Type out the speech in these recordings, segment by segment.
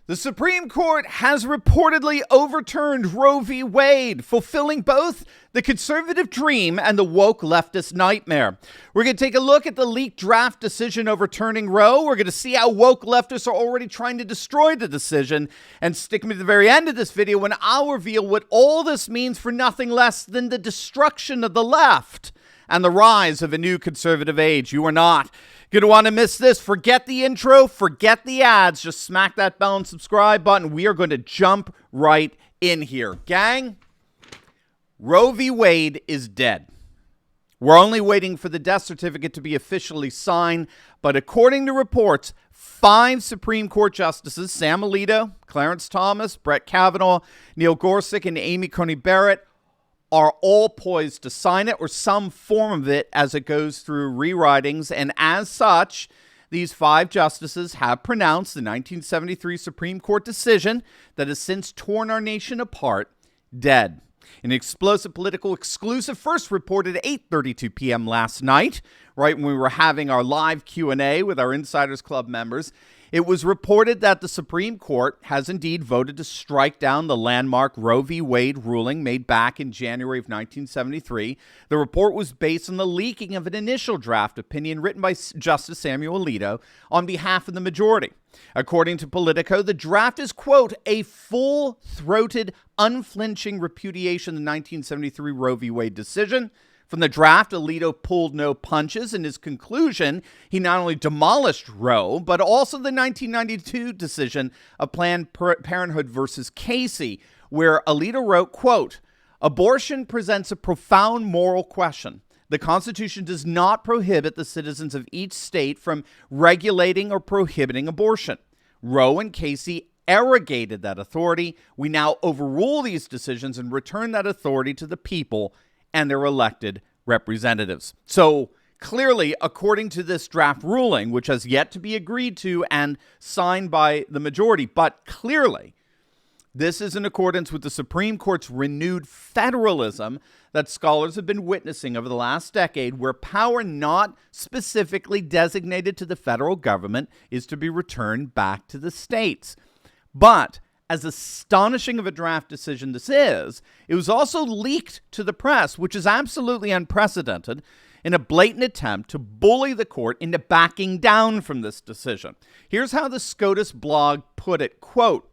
The Supreme Court has reportedly overturned Roe v. Wade, fulfilling both the conservative dream and the woke leftist nightmare. We're going to take a look at the leaked draft decision overturning Roe. We're going to see how woke leftists are already trying to destroy the decision. And stick me to the very end of this video when I'll reveal what all this means for nothing less than the destruction of the left and the rise of a new conservative age. You are not going to want to miss this. Forget the intro, forget the ads. Just smack that bell and subscribe button. We are going to jump right in here. Gang, Roe v. Wade is dead. We're only waiting for the death certificate to be officially signed. But according to reports, 5 Supreme Court justices, Sam Alito, Clarence Thomas, Brett Kavanaugh, Neil Gorsuch, and Amy Coney Barrett, are all poised to sign it or some form of it as it goes through rewritings. And as such, these 5 justices have pronounced the 1973 Supreme Court decision that has since torn our nation apart dead. An explosive political exclusive first reported at 8:32 p.m. last night, right when we were having our live Q&A with our Insiders Club members. It was reported that the Supreme Court has indeed voted to strike down the landmark Roe v. Wade ruling made back in January of 1973. The report was based on the leaking of an initial draft opinion written by Justice Samuel Alito on behalf of the majority. According to Politico, the draft is, quote, a full-throated, unflinching repudiation of the 1973 Roe v. Wade decision. From the draft, Alito pulled no punches. In his conclusion, he not only demolished Roe, but also the 1992 decision of Planned Parenthood versus Casey, where Alito wrote, quote, abortion presents a profound moral question. The Constitution does not prohibit the citizens of each state from regulating or prohibiting abortion. Roe and Casey arrogated that authority. We now overrule these decisions and return that authority to the people and their elected representatives. So clearly, according to this draft ruling, which has yet to be agreed to and signed by the majority, but clearly, this is in accordance with the Supreme Court's renewed federalism that scholars have been witnessing over the last decade, where power not specifically designated to the federal government is to be returned back to the states. But as astonishing of a draft decision this is, it was also leaked to the press, which is absolutely unprecedented, in a blatant attempt to bully the court into backing down from this decision. Here's how the SCOTUS blog put it, quote,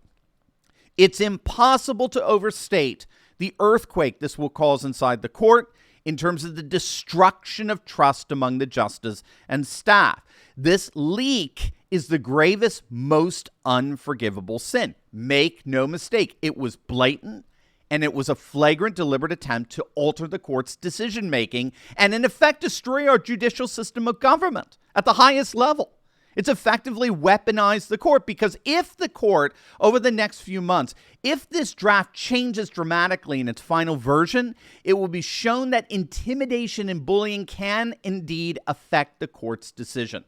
it's impossible to overstate the earthquake this will cause inside the court in terms of the destruction of trust among the justice and staff. This leak is the gravest, most unforgivable sin. Make no mistake, it was blatant, and it was a flagrant, deliberate attempt to alter the court's decision-making and, in effect, destroy our judicial system of government at the highest level. It's effectively weaponized the court, because if the court, over the next few months, if this draft changes dramatically in its final version, it will be shown that intimidation and bullying can indeed affect the court's decision.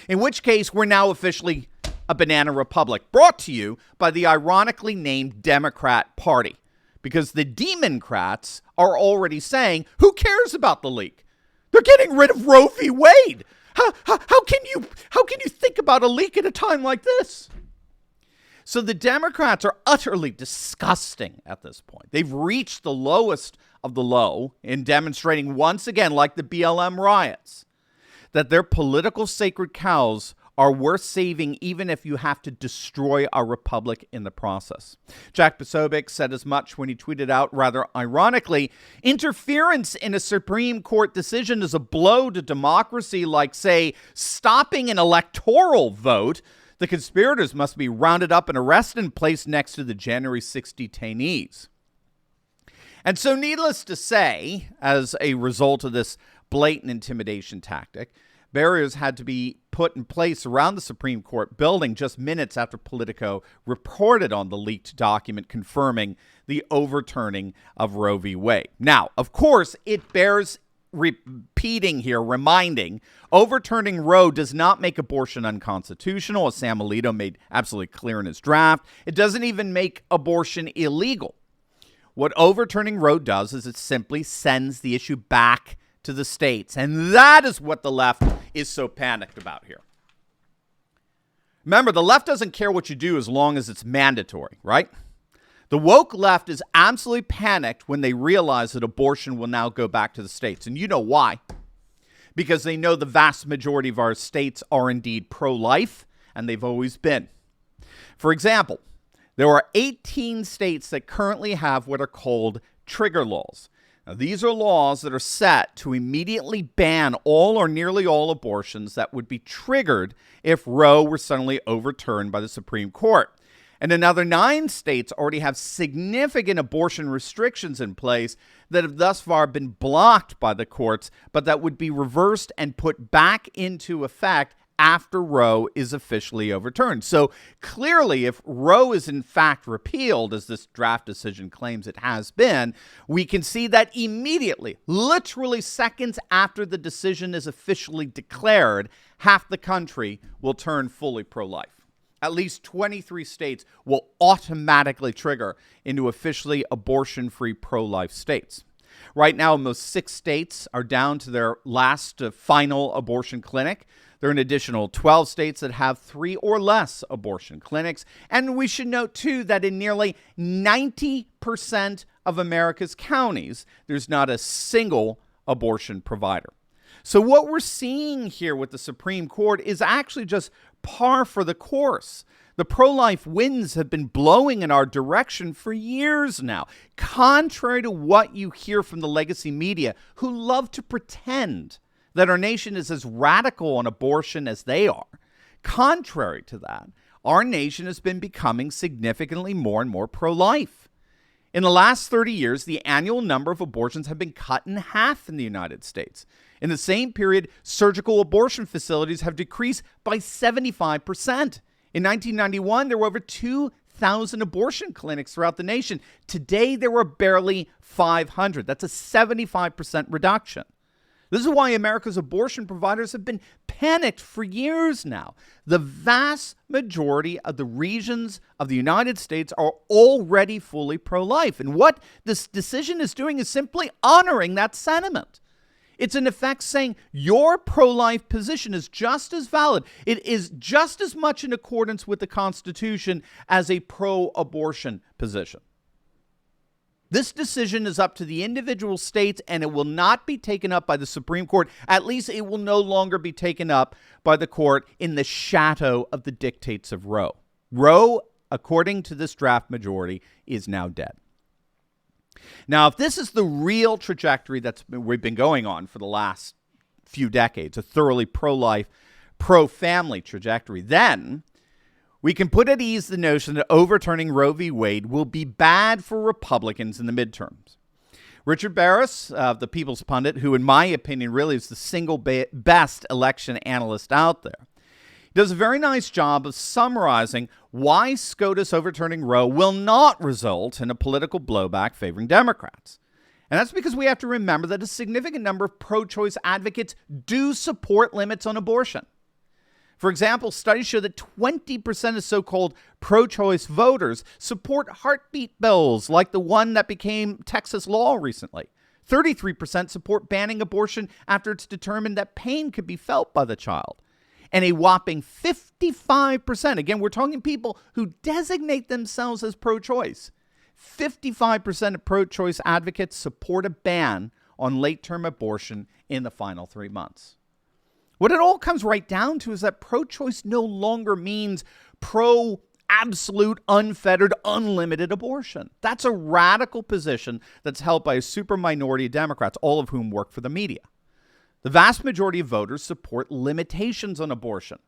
In which case, we're now officially a banana republic, brought to you by the ironically named Democrat Party, because the Democrats are already saying, who cares about the leak? They're getting rid of Roe v. Wade. How can you think about a leak at a time like this? So the Democrats are utterly disgusting at this point. They've reached the lowest of the low in demonstrating once again, like the BLM riots, that their political sacred cows are worth saving even if you have to destroy our republic in the process. Jack Posobiec said as much when he tweeted out, rather ironically, interference in a Supreme Court decision is a blow to democracy, like, say, stopping an electoral vote. The conspirators must be rounded up and arrested and placed next to the January 6 detainees. And so, needless to say, as a result of this blatant intimidation tactic, barriers had to be put in place around the Supreme Court building just minutes after Politico reported on the leaked document confirming the overturning of Roe v. Wade. Now, of course, it bears repeating here, reminding, overturning Roe does not make abortion unconstitutional, as Sam Alito made absolutely clear in his draft. It doesn't even make abortion illegal. What overturning Roe does is it simply sends the issue back to the states. And that is what the left is so panicked about here. Remember, the left doesn't care what you do as long as it's mandatory, right? The woke left is absolutely panicked when they realize that abortion will now go back to the states. And you know why? Because they know the vast majority of our states are indeed pro-life, and they've always been. For example, there are 18 states that currently have what are called trigger laws. Now, these are laws that are set to immediately ban all or nearly all abortions that would be triggered if Roe were suddenly overturned by the Supreme Court. And another 9 states already have significant abortion restrictions in place that have thus far been blocked by the courts, but that would be reversed and put back into effect after Roe is officially overturned. So clearly, if Roe is in fact repealed, as this draft decision claims it has been, we can see that immediately, literally seconds after the decision is officially declared, half the country will turn fully pro-life. At least 23 states will automatically trigger into officially abortion-free pro-life states. Right now, most 6 states are down to their last final abortion clinic. There are an additional 12 states that have 3 or less abortion clinics. And we should note, too, that in nearly 90% of America's counties, there's not a single abortion provider. So what we're seeing here with the Supreme Court is actually just par for the course. The pro-life winds have been blowing in our direction for years now, contrary to what you hear from the legacy media, who love to pretend that our nation is as radical on abortion as they are. Contrary to that, our nation has been becoming significantly more and more pro-life. In the last 30 years, the annual number of abortions have been cut in half in the United States. In the same period, surgical abortion facilities have decreased by 75%. In 1991, there were over 2,000 abortion clinics throughout the nation. Today, there were barely 500. That's a 75% reduction. This is why America's abortion providers have been panicked for years now. The vast majority of the regions of the United States are already fully pro-life. And what this decision is doing is simply honoring that sentiment. It's in effect saying your pro-life position is just as valid. It is just as much in accordance with the Constitution as a pro-abortion position. This decision is up to the individual states, and it will not be taken up by the Supreme Court. At least it will no longer be taken up by the court in the shadow of the dictates of Roe. Roe, according to this draft majority, is now dead. Now, if this is the real trajectory we've been going on for the last few decades, a thoroughly pro-life, pro-family trajectory, then we can put at ease the notion that overturning Roe v. Wade will be bad for Republicans in the midterms. Richard Barris, the People's Pundit, who in my opinion really is the single best election analyst out there, does a very nice job of summarizing why SCOTUS overturning Roe will not result in a political blowback favoring Democrats. And that's because we have to remember that a significant number of pro-choice advocates do support limits on abortion. For example, studies show that 20% of so-called pro-choice voters support heartbeat bills like the one that became Texas law recently. 33% support banning abortion after it's determined that pain could be felt by the child. And a whopping 55%, again, we're talking people who designate themselves as pro-choice, 55% of pro-choice advocates support a ban on late-term abortion in the final 3 months. What it all comes right down to is that pro-choice no longer means pro-absolute, unfettered, unlimited abortion. That's a radical position that's held by a super minority of Democrats, all of whom work for the media. The vast majority of voters support limitations on abortion,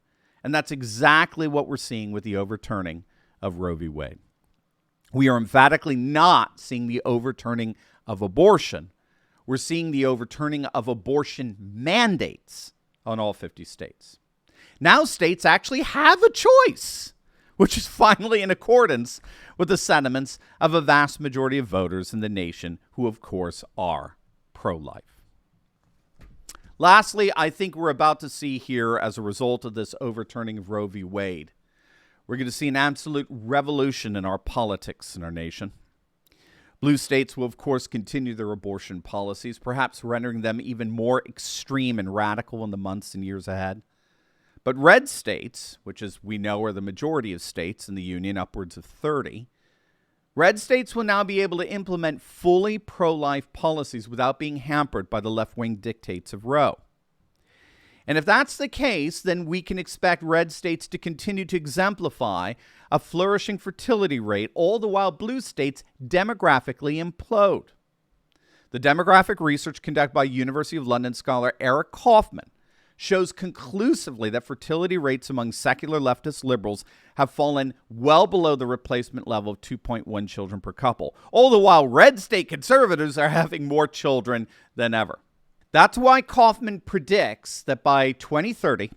and that's exactly what we're seeing with the overturning of Roe v. Wade. We are emphatically not seeing the overturning of abortion. We're seeing the overturning of abortion mandates on all 50 states. Now states actually have a choice, which is finally in accordance with the sentiments of a vast majority of voters in the nation who, of course, are pro-life. Lastly, I think we're about to see here, as a result of this overturning of Roe v. Wade, we're going to see an absolute revolution in our politics in our nation. Blue states will, of course, continue their abortion policies, perhaps rendering them even more extreme and radical in the months and years ahead. But red states, which as we know are the majority of states in the Union, upwards of 30, red states will now be able to implement fully pro-life policies without being hampered by the left-wing dictates of Roe. And if that's the case, then we can expect red states to continue to exemplify a flourishing fertility rate, all the while blue states demographically implode. The demographic research conducted by University of London scholar Eric Kaufman shows conclusively that fertility rates among secular leftist liberals have fallen well below the replacement level of 2.1 children per couple, all the while red state conservatives are having more children than ever. That's why Kaufman predicts that by 2030,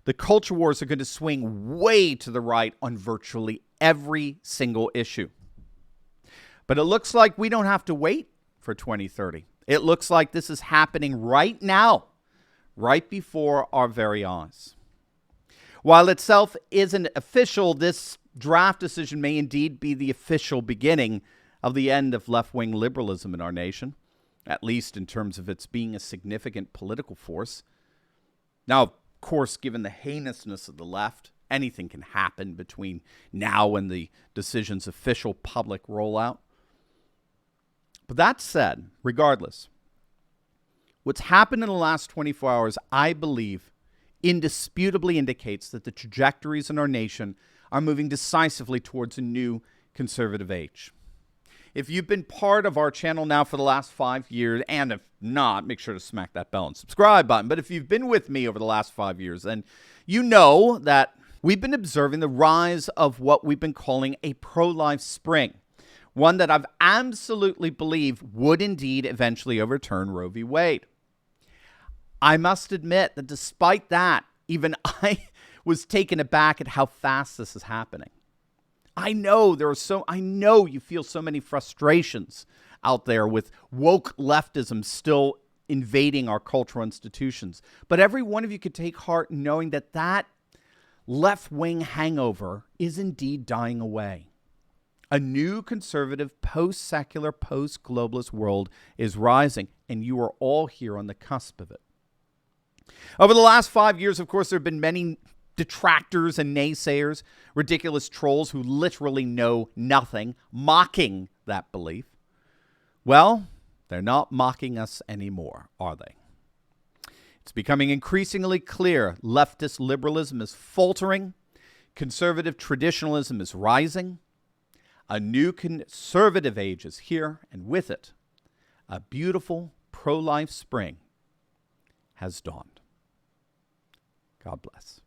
the culture wars are going to swing way to the right on virtually every single issue. But it looks like we don't have to wait for 2030. It looks like this is happening right now, right before our very eyes. While itself isn't official, this draft decision may indeed be the official beginning of the end of left-wing liberalism in our nation, at least in terms of its being a significant political force. Now, of course, given the heinousness of the left, anything can happen between now and the decision's official public rollout. But that said, regardless, what's happened in the last 24 hours, I believe, indisputably indicates that the trajectories in our nation are moving decisively towards a new conservative age. If you've been part of our channel now for the last 5 years, and if not, make sure to smack that bell and subscribe button. But if you've been with me over the last 5 years, then you know that we've been observing the rise of what we've been calling a pro-life spring, one that I've absolutely believed would indeed eventually overturn Roe v. Wade. I must admit that despite that, even I was taken aback at how fast this is happening. I know you feel so many frustrations out there with woke leftism still invading our cultural institutions. But every one of you could take heart in knowing that that left-wing hangover is indeed dying away. A new conservative, post-secular, post-globalist world is rising, and you are all here on the cusp of it. Over the last 5 years, of course, there have been many detractors and naysayers, ridiculous trolls who literally know nothing, mocking that belief. Well, they're not mocking us anymore, are they? It's becoming increasingly clear leftist liberalism is faltering, conservative traditionalism is rising, a new conservative age is here, and with it, a beautiful pro-life spring has dawned. God bless.